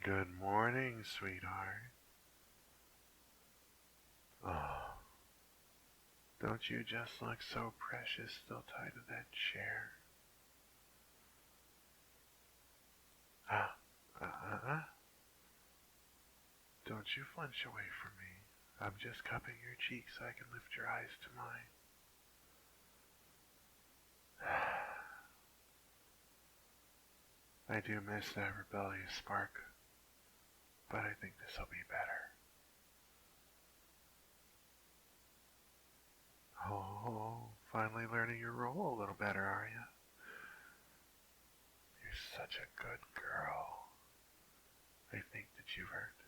Good morning, sweetheart. Oh, don't you just look so precious still tied to that chair? Ah, don't you flinch away from me. I'm just cupping your cheek so I can lift your eyes to mine. I do miss that rebellious spark, but I think this'll be better. Oh, finally learning your role a little better, are you? You're such a good girl. I think that you've earned a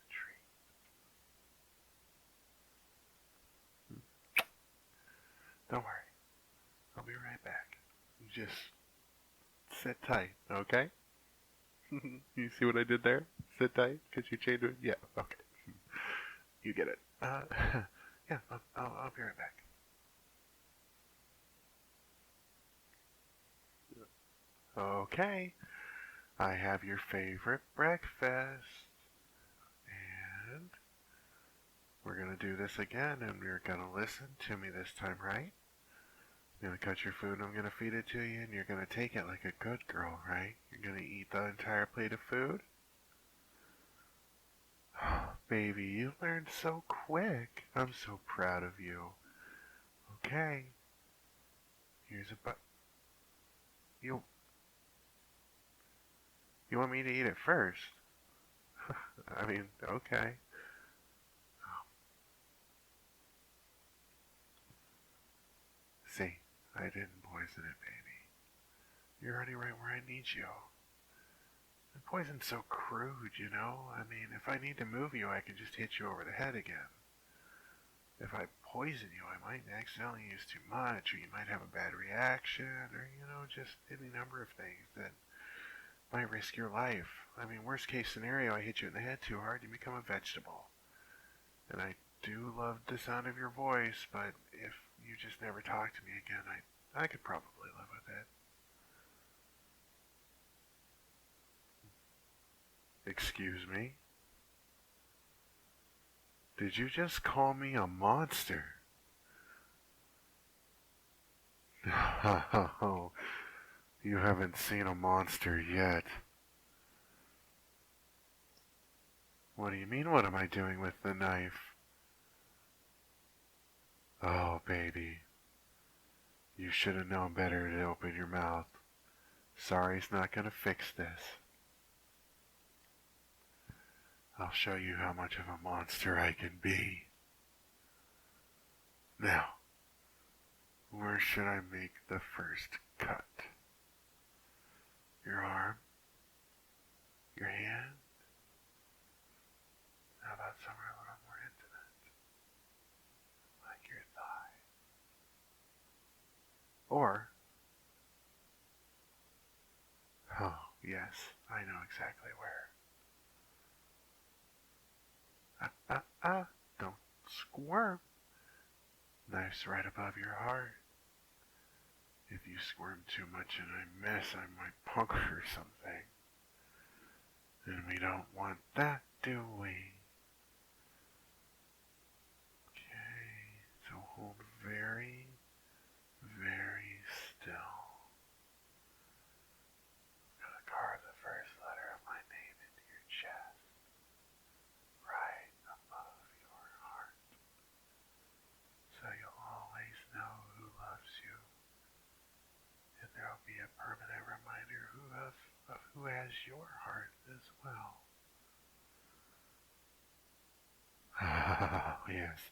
treat. Don't worry, I'll be right back. You just sit tight, okay? You see what I did there? Sit tight? Because you changed it? Yeah, okay. You get it. Yeah, I'll be right back. Okay, I have your favorite breakfast. And we're going to do this again, and you're going to listen to me this time, right? I'm going to cut your food, and I'm going to feed it to you, and you're going to take it like a good girl, right? You're going to eat the entire plate of food? Baby, you learned so quick. I'm so proud of you. Okay, here's a but. You you want me to eat it first? I mean, okay. See, I didn't poison it, baby. You're already right where I need you. And poison's so crude, you know? I mean, if I need to move you, I can just hit you over the head again. If I poison you, I might accidentally use too much, or you might have a bad reaction, or, just any number of things that might risk your life. I mean, worst case scenario, I hit you in the head too hard, you become a vegetable. And I do love the sound of your voice, but if you just never talk to me again, I could probably live with it. Excuse me? Did you just call me a monster? Oh, you haven't seen a monster yet. What do you mean, what am I doing with the knife? Oh, baby. You should have known better to open your mouth. Sorry's not gonna fix this. I'll show you how much of a monster I can be. Now, where should I make the first cut? Your arm? Your hand? How about somewhere a little more intimate? Like your thigh? Or, oh, yes, I know exactly where. Don't squirm. Knife's right above your heart. If you squirm too much and I miss, I might puncture something. And we don't want that, do we? Okay, so hold very, very still. I'm gonna carve the first letter of my name into your chest, right above your heart. So you'll always know who loves you. And there'll be a permanent reminder of who has your heart as well. Yes.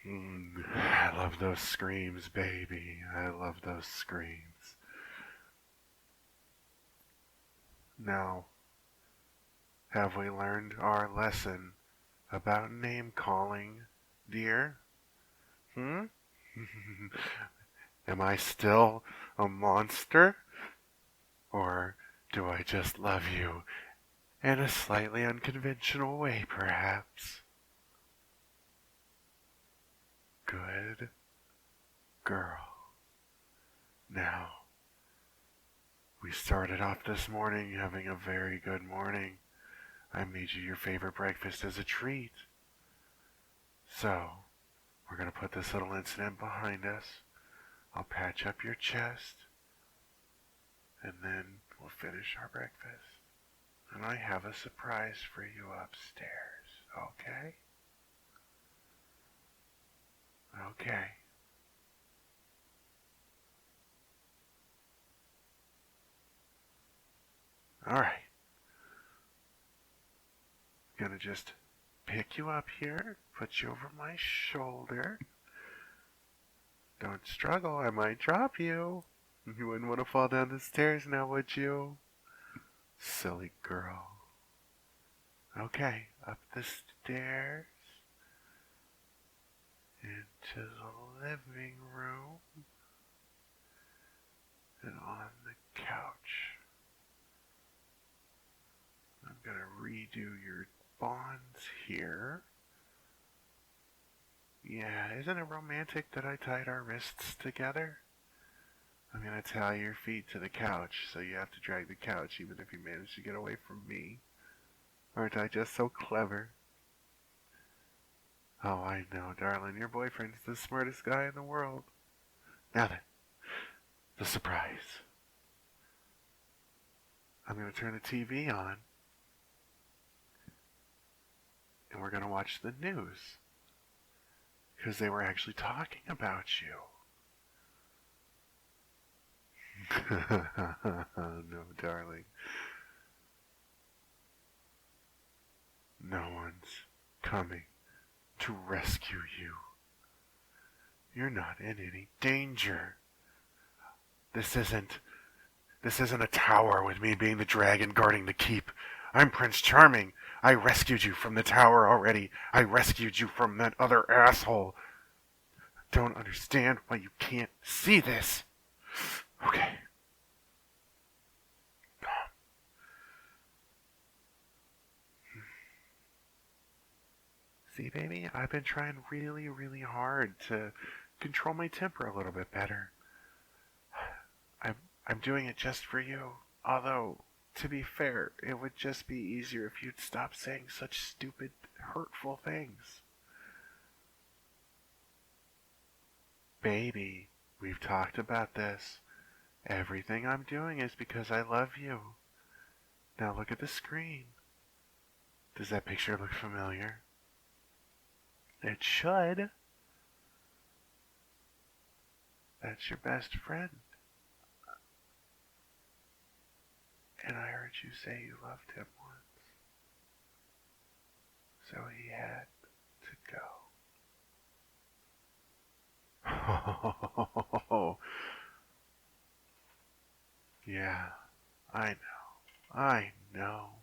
I love those screams, baby. I love those screams. Now, have we learned our lesson about name calling, dear? Hmm? Am I still a monster? Or do I just love you in a slightly unconventional way, perhaps? Good girl. Now, we started off this morning having a very good morning. I made you your favorite breakfast as a treat. So, we're going to put this little incident behind us. I'll patch up your chest, and then we'll finish our breakfast. And I have a surprise for you upstairs, okay? Okay. Alright. Gonna just pick you up here, put you over my shoulder. Don't struggle, I might drop you. You wouldn't want to fall down the stairs now, would you? Silly girl. Okay, up the stairs. Into the living room. And on the couch. I'm gonna redo your bonds here. Yeah, isn't it romantic that I tied our wrists together? I'm gonna tie your feet to the couch, so you have to drag the couch even if you manage to get away from me. Aren't I just so clever? Oh, I know, darling, your boyfriend's the smartest guy in the world. Now then, the surprise. I'm gonna turn the TV on, and we're gonna watch the news. Because they were actually talking about you. No, darling. No one's coming to rescue you. You're not in any danger. This isn't a tower with me being the dragon guarding the keep. I'm Prince Charming. I rescued you from the tower already. I rescued you from that other asshole. Don't understand why you can't see this. Okay. See, baby, I've been trying really, really hard to control my temper a little bit better. I'm doing it just for you. Although, to be fair, it would just be easier if you'd stop saying such stupid, hurtful things. Baby, we've talked about this. Everything I'm doing is because I love you. Now look at the screen. Does that picture look familiar? It should. That's your best friend. And I heard you say you loved him once. So he had to go. Yeah, I know. I know.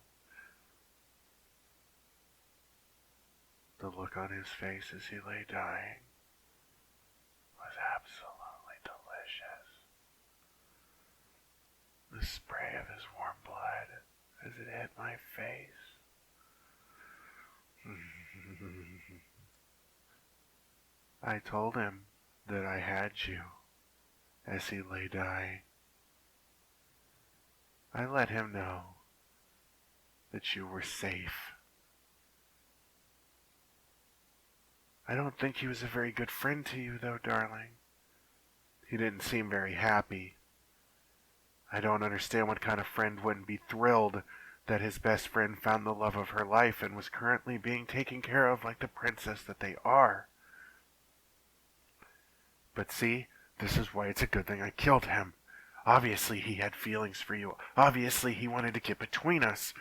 The look on his face as he lay dying was absolutely delicious. The spray of his warm blood as it hit my face. I told him that I had you as he lay dying. I let him know that you were safe. I don't think he was a very good friend to you, though, darling. He didn't seem very happy. I don't understand what kind of friend wouldn't be thrilled that his best friend found the love of her life and was currently being taken care of like the princess that they are. But see, this is why it's a good thing I killed him. Obviously he had feelings for you. Obviously he wanted to get between us.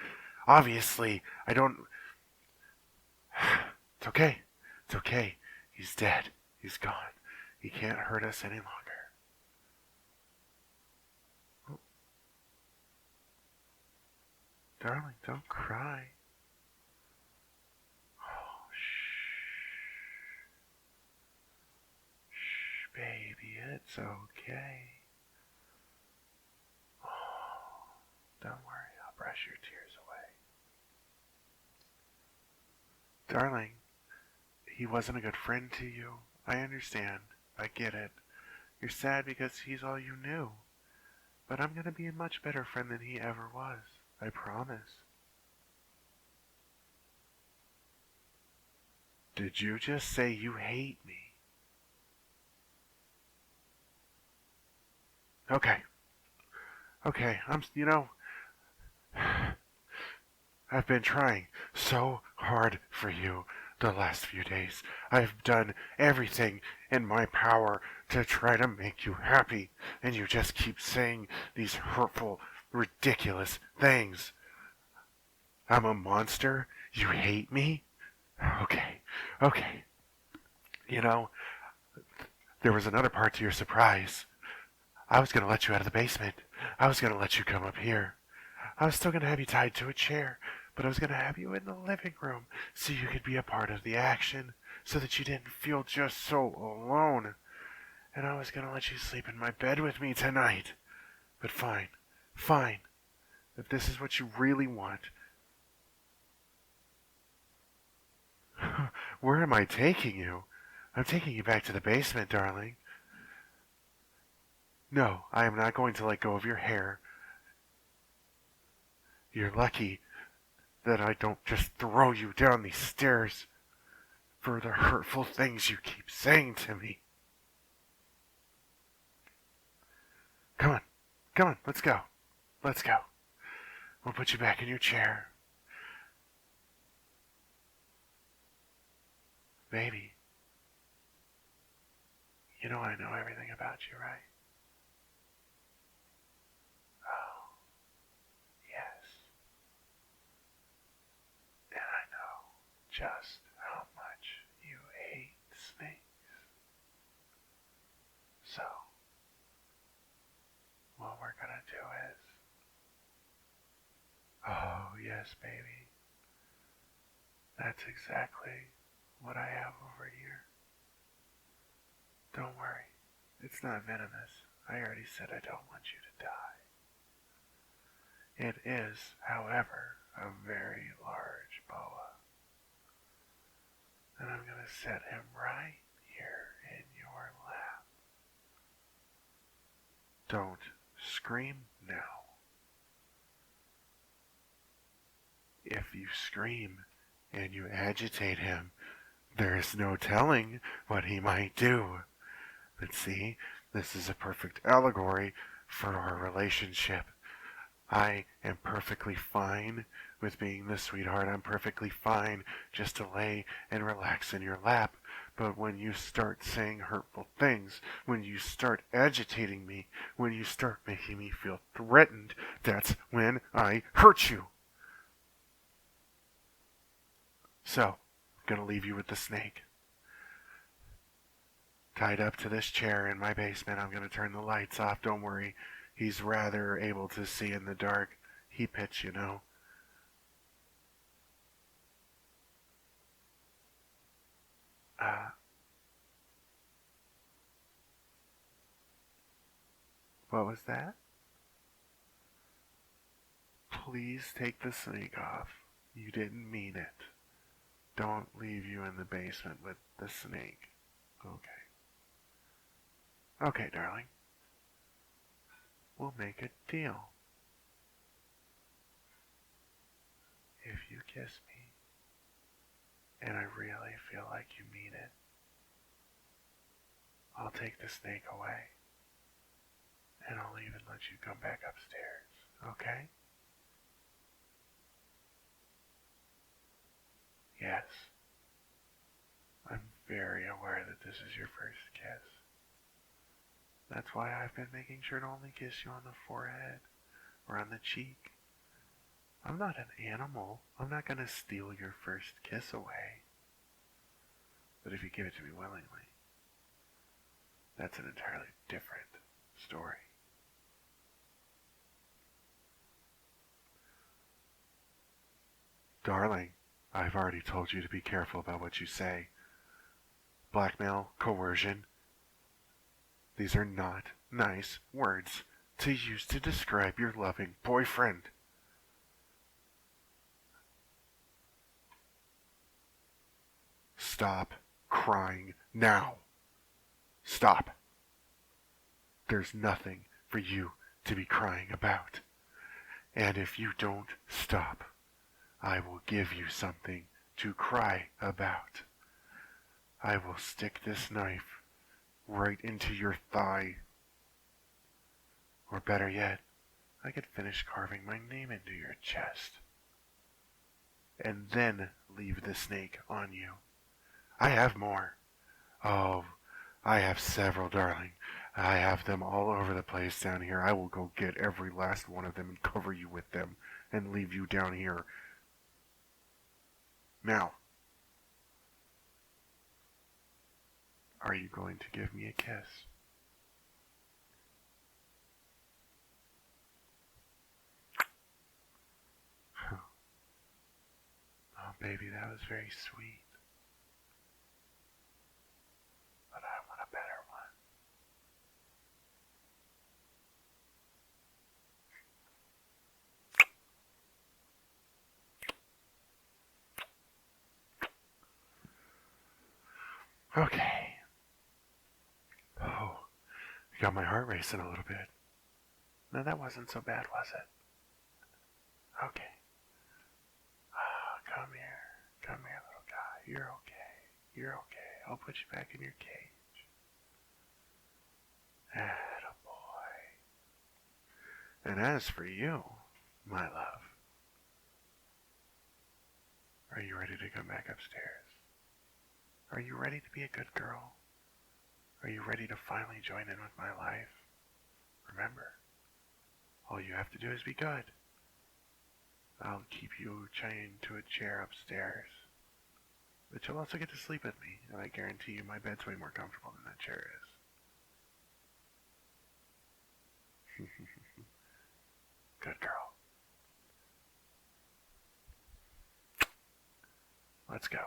Obviously, I don't... It's okay. It's okay. He's dead. He's gone. He can't hurt us any longer. Oh. Darling, don't cry. Oh, shh, baby, it's okay. Oh, don't worry, I'll brush your tears away. Darling, he wasn't a good friend to you. I understand. I get it. You're sad because he's all you knew. But I'm gonna be a much better friend than he ever was. I promise. Did you just say you hate me? Okay. Okay, I've been trying so hard for you the last few days. I've done everything in my power to try to make you happy, and you just keep saying these hurtful, ridiculous things. I'm a monster? You hate me? Okay, okay. You know, there was another part to your surprise. I was going to let you out of the basement. I was going to let you come up here. I was still going to have you tied to a chair, but I was going to have you in the living room so you could be a part of the action, so that you didn't feel just so alone. And I was going to let you sleep in my bed with me tonight. But fine, fine. If this is what you really want. Where am I taking you? I'm taking you back to the basement, darling. No, I am not going to let go of your hair. You're lucky that I don't just throw you down these stairs for the hurtful things you keep saying to me. Come on, come on, let's go. Let's go. We'll put you back in your chair. Baby, you know I know everything about you, right? Oh, yes. And I know just how much you hate snakes. So, what we're gonna do is... Oh, yes, baby. That's exactly what I have over here. Don't worry. It's not venomous. I already said I don't want you to die. It is, however, a very large boa. And I'm going to set him right here in your lap. Don't scream now. If you scream and you agitate him, there is no telling what he might do. But see, this is a perfect allegory for our relationship. I am perfectly fine with being the sweetheart. I'm perfectly fine just to lay and relax in your lap. But when you start saying hurtful things, when you start agitating me, when you start making me feel threatened, that's when I hurt you. So, I'm going to leave you with the snake. Tied up to this chair in my basement. I'm going to turn the lights off. Don't worry. He's rather able to see in the dark. He pits, you know. What was that? Please take the snake off. You didn't mean it. Don't leave you in the basement with the snake. Okay. Okay, darling. We'll make a deal. If you kiss me, and I really feel like you mean it, I'll take the snake away. And I'll even let you come back upstairs, okay? Yes. I'm very aware that this is your first kiss. That's why I've been making sure to only kiss you on the forehead or on the cheek. I'm not an animal. I'm not going to steal your first kiss away. But if you give it to me willingly, that's an entirely different story. Darling, I've already told you to be careful about what you say. Blackmail, coercion. These are not nice words to use to describe your loving boyfriend. Stop crying now. Stop. There's nothing for you to be crying about. And if you don't stop, I will give you something to cry about. I will stick this knife right into your thigh. Or better yet, I could finish carving my name into your chest. And then leave the snake on you. I have more. Oh, I have several, darling. I have them all over the place down here. I will go get every last one of them and cover you with them and leave you down here. Now, are you going to give me a kiss? Oh, baby, that was very sweet. But I want a better one. Okay. Oh, you got my heart racing a little bit. No, that wasn't so bad, was it? Okay. Come here. Come here, little guy. You're okay. You're okay. I'll put you back in your cage. Attaboy. And as for you, my love, are you ready to come back upstairs? Are you ready to be a good girl? Are you ready to finally join in with my life? Remember, all you have to do is be good. I'll keep you chained to a chair upstairs. But you'll also get to sleep with me, and I guarantee you my bed's way more comfortable than that chair is. Good girl. Let's go.